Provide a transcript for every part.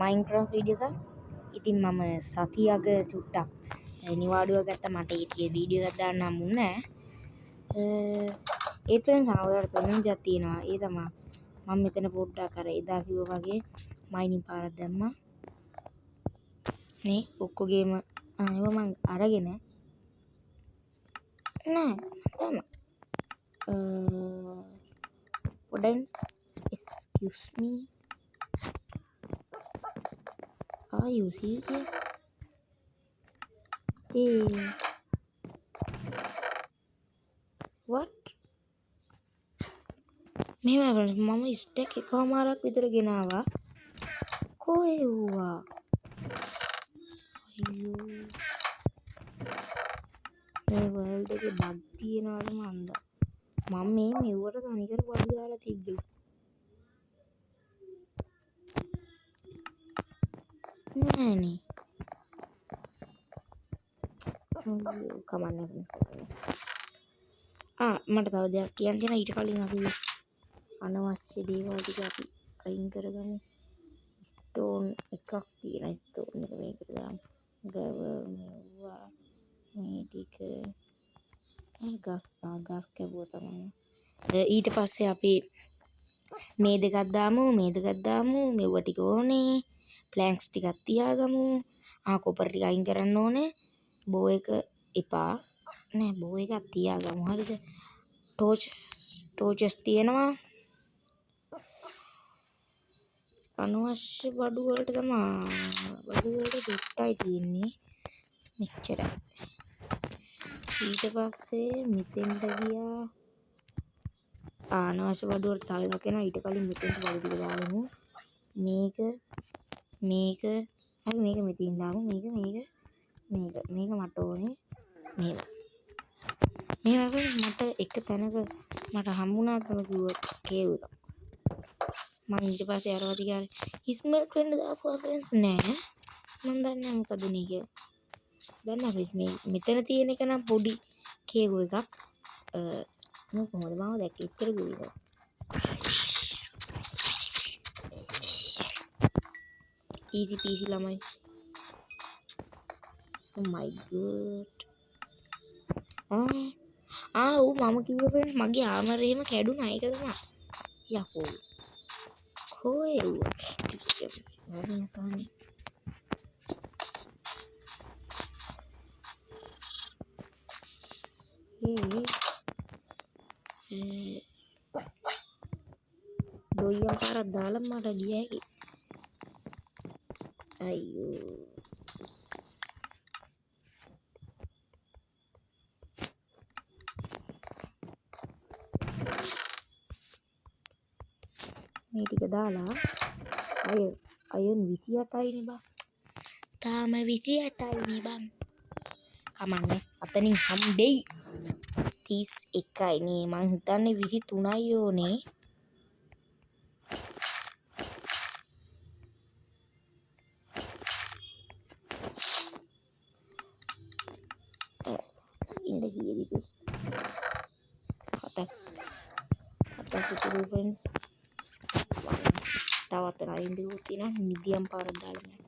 මයින්ක්‍රාෆ්ට් video එකක්. ඉතින් මම සතියක චුට්ටක් නිවාඩුවක් ගත්තා. මට ඊයේ වීඩියෝ එකක් දාන්න හම්බුනේ නැහැ. ඒ ෆ්‍රෙන්ඩ්ස් ඔයාලට පෙන්වන්න දෙයක් තියෙනවා. ඒ තමයි මම මෙතන පොඩ්ඩක් අර එදා කිව්වා වගේ මයිනින් පාරක් දැම්මා. නේ ඔක්කොගේම ඒව මම අරගෙන නෑ දැම්මා. පොඩ්ඩක් excuse me. Are you serious? Hey. What? මේවා මම ස්ටෙක් එකමාරක් විතර ගෙනාවා. කොහෙව්වා? අයියෝ. මේ වර්ල්ඩ් එකේ බග් තියනවද මන්ද? මම මේ මෙව්වට තනිකර බඩු දාලා තිබ්බේ. නෑනේ. කමන්නේ. මට තව දෙයක් කියන්න තියෙනවා. ඊට කලින් අපි අනවශ්‍ය දේවල් ටික අපි අයින් කරගමු. ස්ටෝන් එකක් තියෙනවා. ස්ටෝන් එක මේකට දාමු. ගවර්නවා මේ ටික ගස් කැපුවා තමයි. ඊට පස්සේ අපි මේ දෙකක් දාමු. මෙව ටික ඕනේ. ප්ලැන්ක්ස් ටිකක් තියාගමු. කොපර් ටික අයින් කරන්න ඕනේ. බෝ එක එපා. නෑ බෝ එකක් තියාගමු. හරිද? ටෝචස් තියෙනවා. අනවශ්‍ය බඩු වලට තමයි බඩු වලට දෙට්ටයි තියෙන්නේ. මෙච්චරයි. ඊට පස්සේ මෙතෙන්ට ගියා. අනවශ්‍ය බඩු වලට තව එකක් එනවා. ඊට කලින් මෙතෙන්ට බඩු ටික දාගමු. මේක හරි මේක මෙතින් දාමු. මේක මට ඕනේ. මේවා මට එක තැනක මට හම්බුණා තමයි කිව්වා කේව් එක. මම ඊට පස්සේ අරවා තියාගෙන ඉස්මෙල් වෙන්න දාපුවා ෆ්‍රෙන්ඩ්ස් නෑ. මම දන්නේ නැහැ මොකද උනේ කියලා. දන්නේ නැහැ මේ මෙතන තියෙන එක නම් පොඩි කේව් එකක්. කොහොමද මාව දැක්කේ ඉතර ගුලිද? easy peasy ළමයි. oh my god. මම කිව්ව ෆ්‍රෙන්ඩ්ස් මගේ ආමර් එහෙම කැඩුනා. ඒක තමයි. යකෝ. කොහෙව්වා? වරිනසානේ. දොයියන් පාරක් දාලා මට ගියා හැකි. අයියෝ. මේ ටික දාලා අයන් 28යිනේ බං. තාම 28යිනේ බං. කමන්නේ. අතනින් හම්බෙයි 31යි නේ. මං හිතන්නේ 23යි ඕනේ. ඉන්න කීයද? හතක් විතර ෆ්‍රෙන්ඩ්ස්. තවත් රයින් දෙකක් තියෙනවා. මිඩියම් පාරක් දාලා යන්න.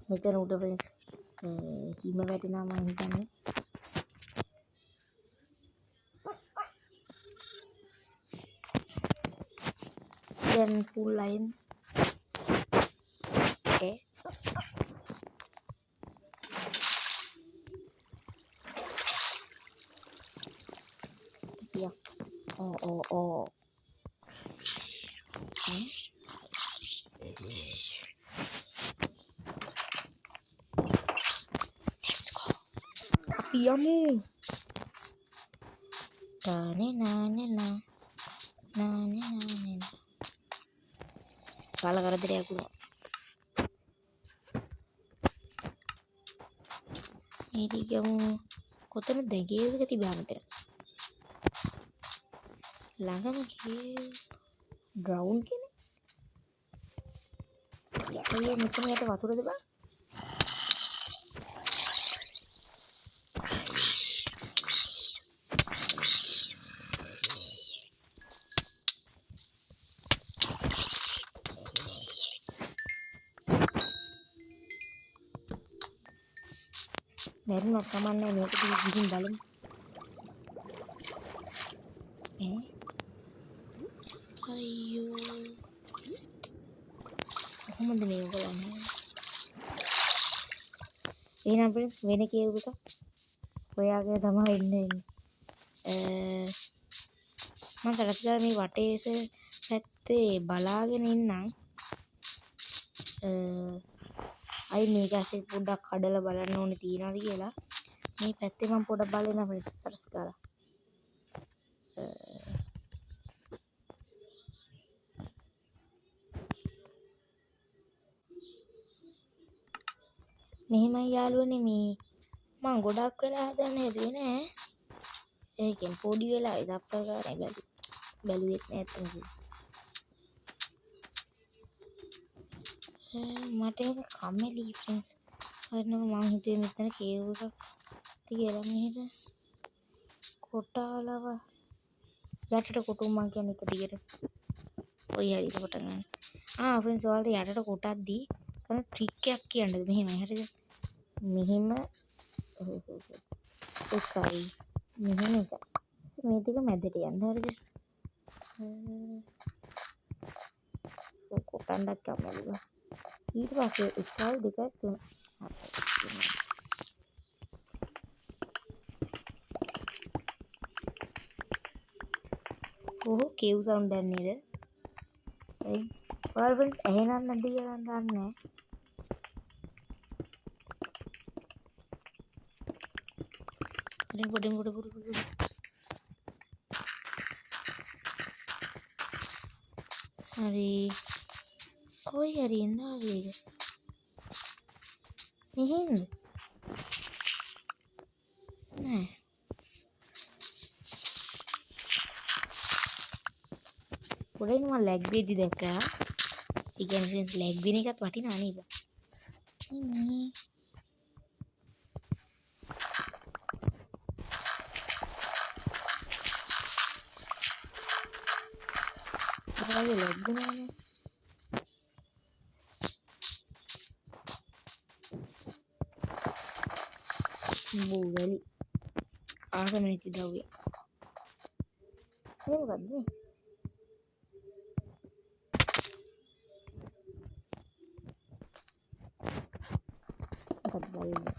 මෙතන උඩ ෆ්‍රෙන්ඩ්ස් හිම වැටෙනවා මම හිතන්නේ. දැන් ෆුල් ලයින් යමු. නානේ කාල කරදරයක් වුණා. මේ ටිකම කොතනද ගේව් එක තිබ්බා මෙතන. ළඟම ගේව් ග්‍රවුන්ඩ් කෙනෙක්. යාළුවෝ මෙතන යට වතුරද බං? මැරුණත් කමන්නේ මේක ගිහින් බලමු. අයියෝ කොහොමද මේක බලන්නේ? එහෙනම් friends වෙන කේව් එක ඔයාගේ තමයි ඉන්නේ. මම සරසලා මේ වටේ පැත්තේ බලාගෙන ඉන්නම්. අයි මේක ඇස්සේ පොඩ්ඩක් කඩලා බලන්න ඕනේ තියනවාද කියලා. මේ පැත්තේ මම පොඩ්ඩක් බලන්න friends සරස් කරලා. මෙහෙමයි යාළුවනේ මේ මම ගොඩක් වෙලා හදන්න හැදුවේ නෑ. ඒකෙන් පොඩි වෙලා ඉතප්පර ගානේ බැලුවෙත් නෑ අතන. මට ඒක කම්මැලි ෆ්‍රෙන්ඩ්ස්. හරිනක මම හිතුවේ මෙතන කේව් එකක් තියලා මෙහෙට කොටාලව යටට කොටුම් මං කියන්නේ එක දිගට. ඔය හරියට කොට ගන්න. ෆ්‍රෙන්ඩ්ස් ඔයාලට යටට කොටද්දී කරන ට්‍රික් එකක් කියන්නද මෙහෙමයි හරිද? මෙහෙම එකයි මෙහෙම එක. මේ දෙක මැදට යන්න හරිද? කොටන්නත් කම්මැලි. ඊට පස්සේ 1 2 3 ඕ කේව් සවුන්ඩ් එකක් නේද? ඒ වර්බල්ස් එහෙනම් නැද්ද කියලා දන්නේ නැහැ. පොඩි හරි කොයි හරි ඉඳාවේද? මෙහෙන්ද? නෑ. පොඩ්ඩක් මම ලැග් වෙද්දි දැක්කා. ඒ කියන්නේ ෆ්‍රෙන්ඩ්ස් ලැග් වෙන එකත් වටිනා නේද? ඔයාලගේ ලැග් වෙනවනේ. බෝවැලි ආගමනේ තියවුවේ. ඒ මොකද්ද මේ? මොකක්ද බලන්නේ?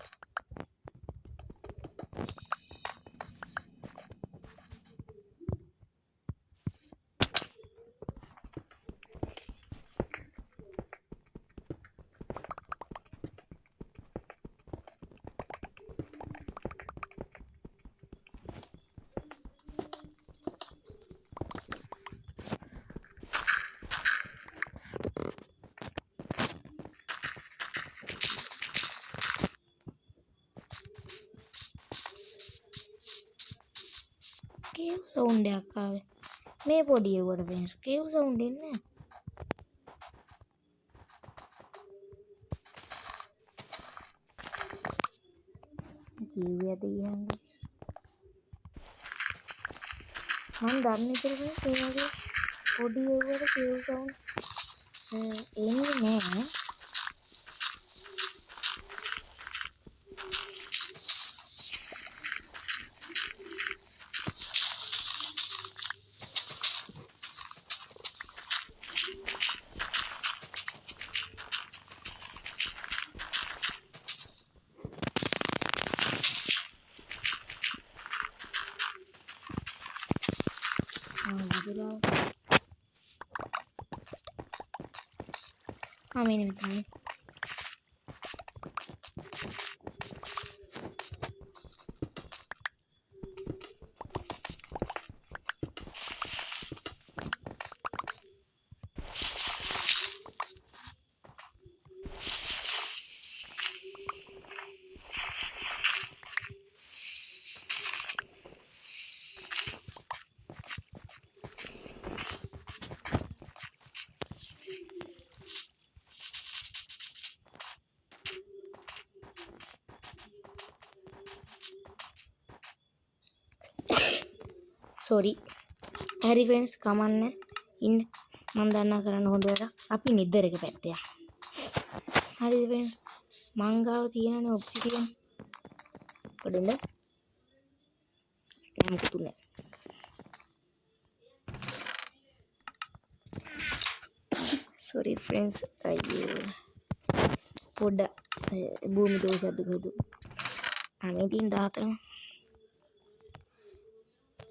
කේව් සවුන්ඩ් එකක් ආවේ. මේ පොඩි එව්වට ෆ්‍රෙන්ඩ්ස් කේව් සවුන්ඩ් එන්නේ නැහැ. කීවියද කියන්නේ? මම දන්නේ ඉතින් මේ වගේ පොඩි එව්වට කේව් සවුන්ඩ් එන්නේ නැහැ. මෙන්න මෙතන. සෝරි. හරි ෆ්‍රෙන්ඩ්ස් කමන්න ඉන්න මම දන්නා කරන්න හොඳ වැඩක්. අපි නිද්දරක පැත්තේ. හරිද ෆ්‍රෙන්ඩ්ස්? මං ගාව තියෙනනේ ඔබ්සිඩියන්. පොඩින්ද මොකුත් නැහැ. sorry friends අයියෝ පොඩ්ඩක් භූමි දෝෂයක්ද කොහෙද අනේ දින් 14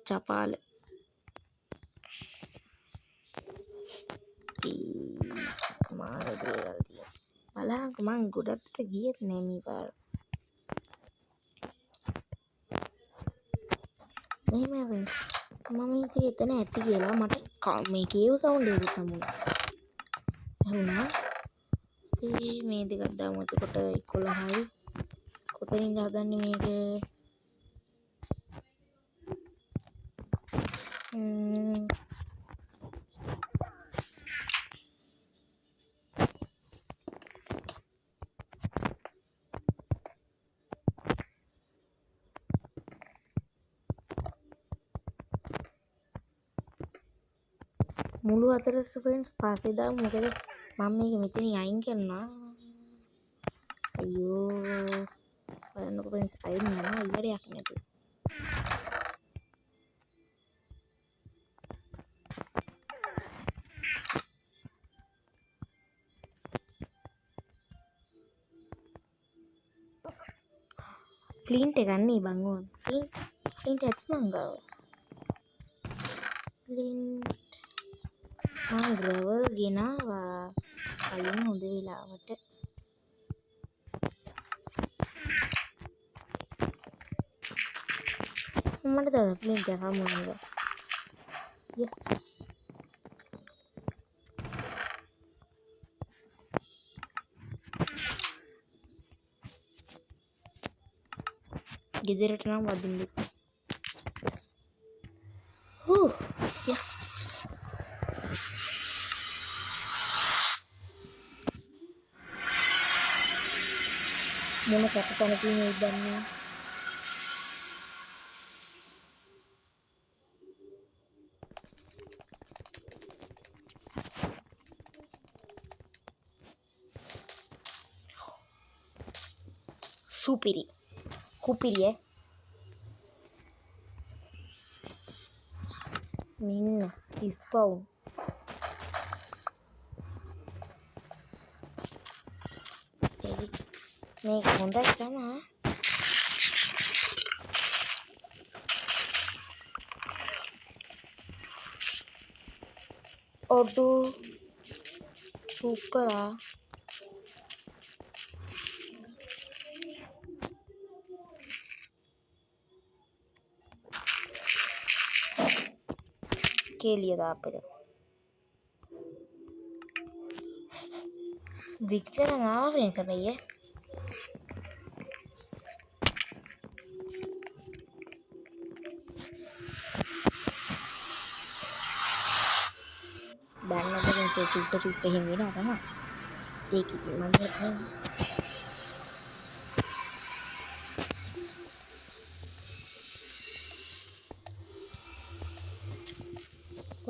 චපාල මාර දේවල් තියෙනවා බලහන් මං ගොඩක් ගියෙත් නෑ මේ පාර මෙහෙම මම හිතුවේ එතන ඇති කියලා මට මේ කේව් සවුන්ඩ් එකක් හම්බුණා හුණා මේ දෙකක් දාමු එතකොට 11යි කොතනින්ද හදන්නේ මේක මුළු අතරට ෆ්‍රෙන්ඩ්ස් පස්සේ දාමු මොකද මම මේක මෙතනින් අයින් කරනවා අයියෝ බලන්නකො ෆ්‍රෙන්ඩ්ස් අයින් වෙනවා ඉවරයක් නැතුව ෆ්ලින්ට් එක ගන්න බං ඕන ෆ්ලින්ට් ඇති මං ගාව ෆ්ලින්ට් මං ග්‍රැවල් ගෙනාවා කලින් හොඳ වෙලාවට මට තව ෆ්ලින්ට් එකක් හම්බුණා yes ගෙදරට නම් වදින්න yeah මොන කැපතන තියෙන්නේ දන්නේ සුපිරි කුපිරිය මින්න ඉස්පවුන් මේක හොඳයි තමයි ඔඩු සුකරා केलिए था आप दिखते ना आप नहीं कर रही है बैठना तो जैसे चुपटे चुपटे ही मिला था ना एक ही मंदिर है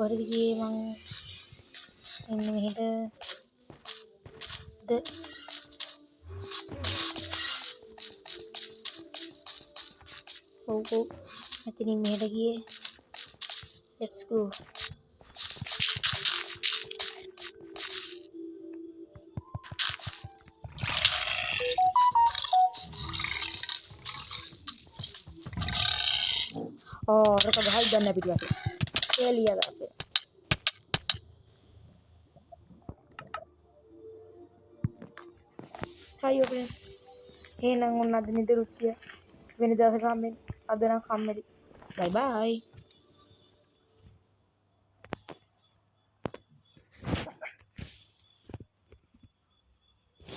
और ये मंग इनमें द ओ इतनी मेहनत की है लेट्स गो और तो भाई गन्ना पिटवा के लिया था फिर हायो फ्रेंड्स එහෙනම් ඔන්න අද නිදරුත් කිය වෙනදාට කම්මෙන් අද නම් කම්මැලි බයි බයි